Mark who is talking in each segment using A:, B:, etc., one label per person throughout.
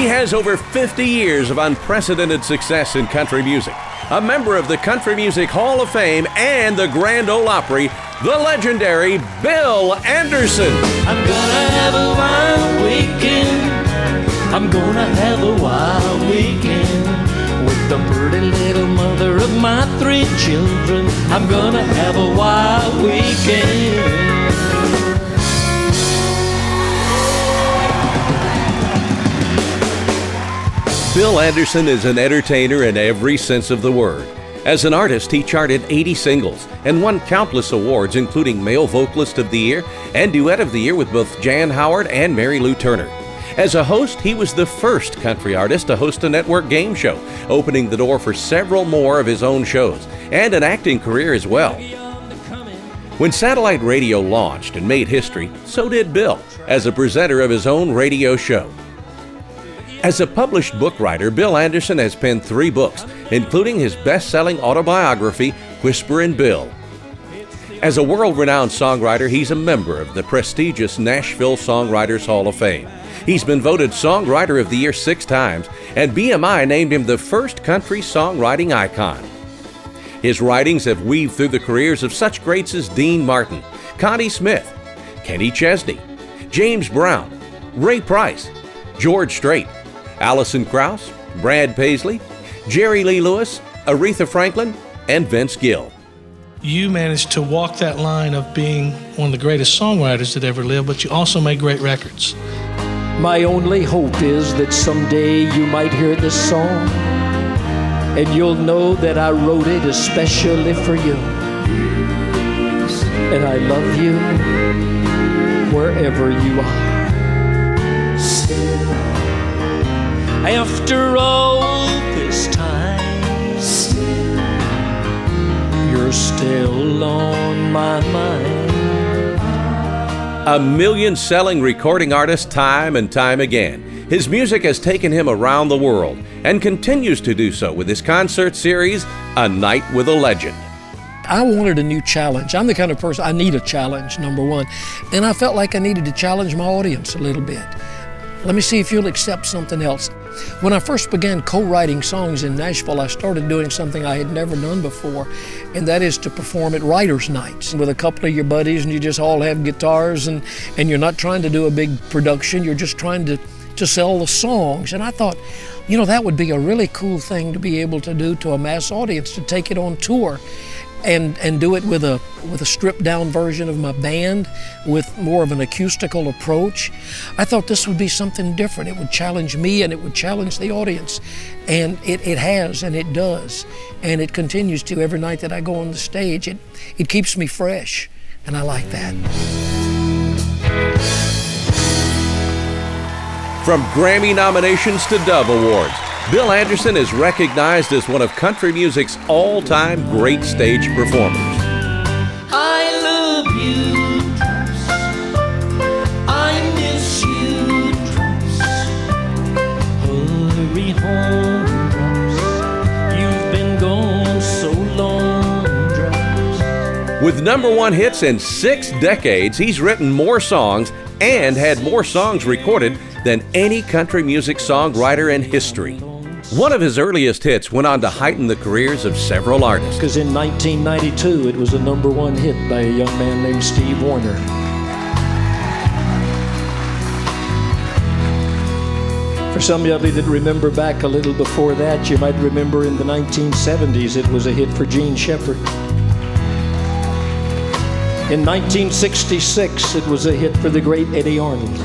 A: He has over 50 years of unprecedented success in country music. A member of the Country Music Hall of Fame and the Grand Ole Opry, the legendary Bill Anderson.
B: I'm gonna have a wild weekend. I'm gonna have a wild weekend with the pretty little mother of my 3 children. I'm gonna have a wild weekend.
A: Bill Anderson is an entertainer in every sense of the word. As an artist, he charted 80 singles and won countless awards, including Male Vocalist of the Year and Duet of the Year with both Jan Howard and Mary Lou Turner. As a host, he was the first country artist to host a network game show, opening the door for several more of his own shows, and an acting career as well. When satellite radio launched and made history, so did Bill, as a presenter of his own radio show. As a published book writer, Bill Anderson has penned 3 books, including his best-selling autobiography, Whisperin' Bill. As a world-renowned songwriter, he's a member of the prestigious Nashville Songwriters Hall of Fame. He's been voted Songwriter of the Year 6 times, and BMI named him the first country songwriting icon. His writings have weaved through the careers of such greats as Dean Martin, Connie Smith, Kenny Chesney, James Brown, Ray Price, George Strait, Alison Krauss, Brad Paisley, Jerry Lee Lewis, Aretha Franklin, and Vince Gill.
C: You managed to walk that line of being one of the greatest songwriters that ever lived, but you also made great records.
B: My only hope is that someday you might hear this song and you'll know that I wrote it especially for you. And I love you wherever you are. After all this time, you're still on my mind.
A: A million-selling recording artist time and time again. His music has taken him around the world and continues to do so with his concert series, A Night with a Legend.
D: I wanted a new challenge. I'm the kind of person, I need a challenge, number one. And I felt like I needed to challenge my audience a little bit. Let me see if you'll accept something else. When I first began co-writing songs in Nashville, I started doing something I had never done before, and that is to perform at writers' nights with a couple of your buddies, and you just all have guitars, and you're not trying to do a big production, you're just trying to sell the songs. And I thought, you know, that would be a really cool thing to be able to do to a mass audience, to take it on tour and do it with a stripped down version of my band with more of an acoustical approach. I thought this would be something different. It would challenge me and it would challenge the audience. And it has, and it does. And it continues to every night that I go on the stage. It keeps me fresh, and I like that.
A: From Grammy nominations to Dove Awards, Bill Anderson is recognized as one of country music's all-time great stage performers.
B: I love you, Trump's. I miss you, Trump's. Hurry home, Trump's. You've been gone so long, Trump's.
A: With #1 hits in 6 decades, he's written more songs and had more songs recorded than any country music songwriter in history. One of his earliest hits went on to heighten the careers of several artists.
B: Because in 1992, it was a #1 hit by a young man named Steve Wariner. For somebody that remember back a little before that, you might remember in the 1970s, it was a hit for Gene Shepard. In 1966, it was a hit for the great Eddy Arnold.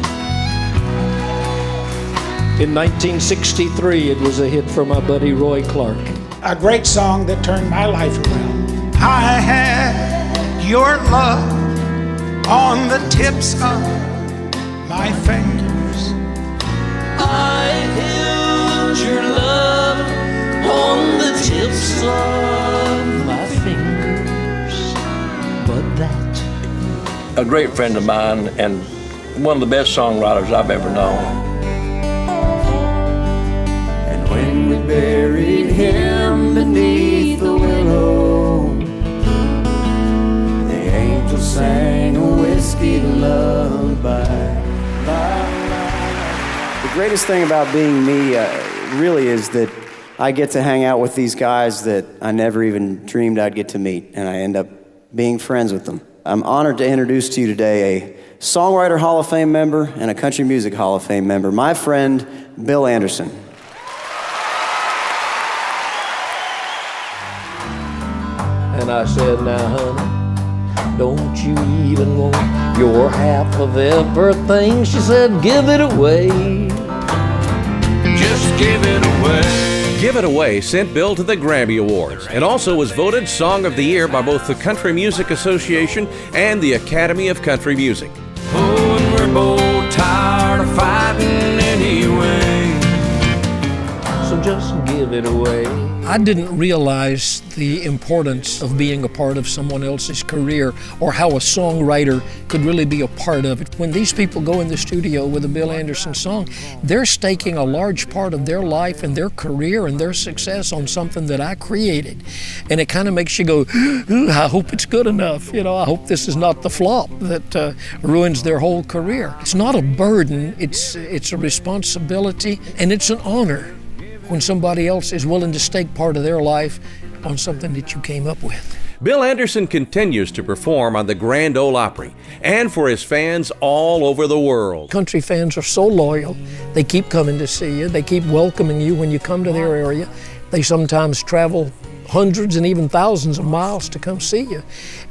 B: In 1963, it was a hit for my buddy Roy Clark.
E: A great song that turned my life around. I had your love on the tips of my fingers.
B: I held your love on the tips of my fingers. But that...
F: A great friend of mine and one of the best songwriters I've ever known.
G: When we buried him beneath the willow, the angels sang a whiskey lullaby.
A: The
H: greatest thing about being me really is that I get to hang out with these guys that I never even dreamed I'd get to meet, and I end up being friends with them. I'm honored to introduce to you today a Songwriter Hall of Fame member and a Country Music Hall of Fame member, my friend Bill Anderson.
B: And I said, now honey, don't you even want your half of everything? She said, give it away. Just give it away.
A: Give It Away sent Bill to the Grammy Awards and also was voted Song of the Year by both the Country Music Association and the Academy of Country Music.
G: Oh, and we're both tired of fighting anyway.
B: So just give it away.
D: I didn't realize the importance of being a part of someone else's career or how a songwriter could really be a part of it. When these people go in the studio with a Bill Anderson song, they're staking a large part of their life and their career and their success on something that I created. And it kind of makes you go, ooh, I hope it's good enough. You know, I hope this is not the flop that ruins their whole career. It's not a burden, it's a responsibility, and it's an honor when somebody else is willing to stake part of their life on something that you came up with.
A: Bill Anderson continues to perform on the Grand Ole Opry and for his fans all over the world.
D: Country fans are so loyal. They keep coming to see you. They keep welcoming you when you come to their area. They sometimes travel hundreds and even thousands of miles to come see you.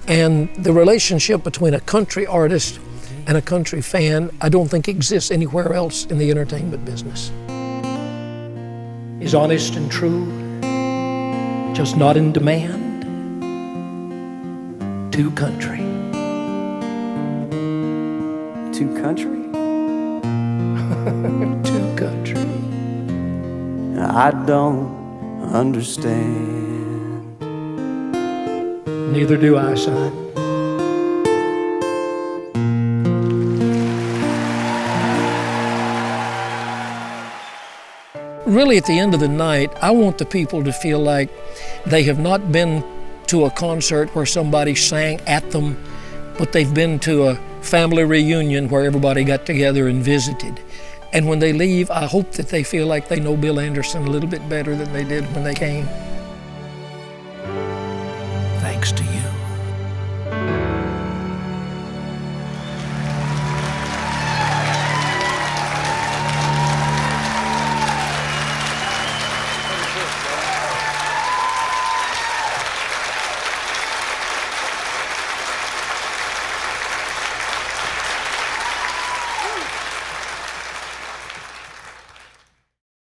D: And the relationship between a country artist and a country fan, I don't think exists anywhere else in the entertainment business. Is honest and true, just not in demand. Too country.
H: Too country?
D: Too country.
H: I don't understand.
D: Neither do I, son. Really, at the end of the night, I want the people to feel like they have not been to a concert where somebody sang at them, but they've been to a family reunion where everybody got together and visited. And when they leave, I hope that they feel like they know Bill Anderson a little bit better than they did when they came.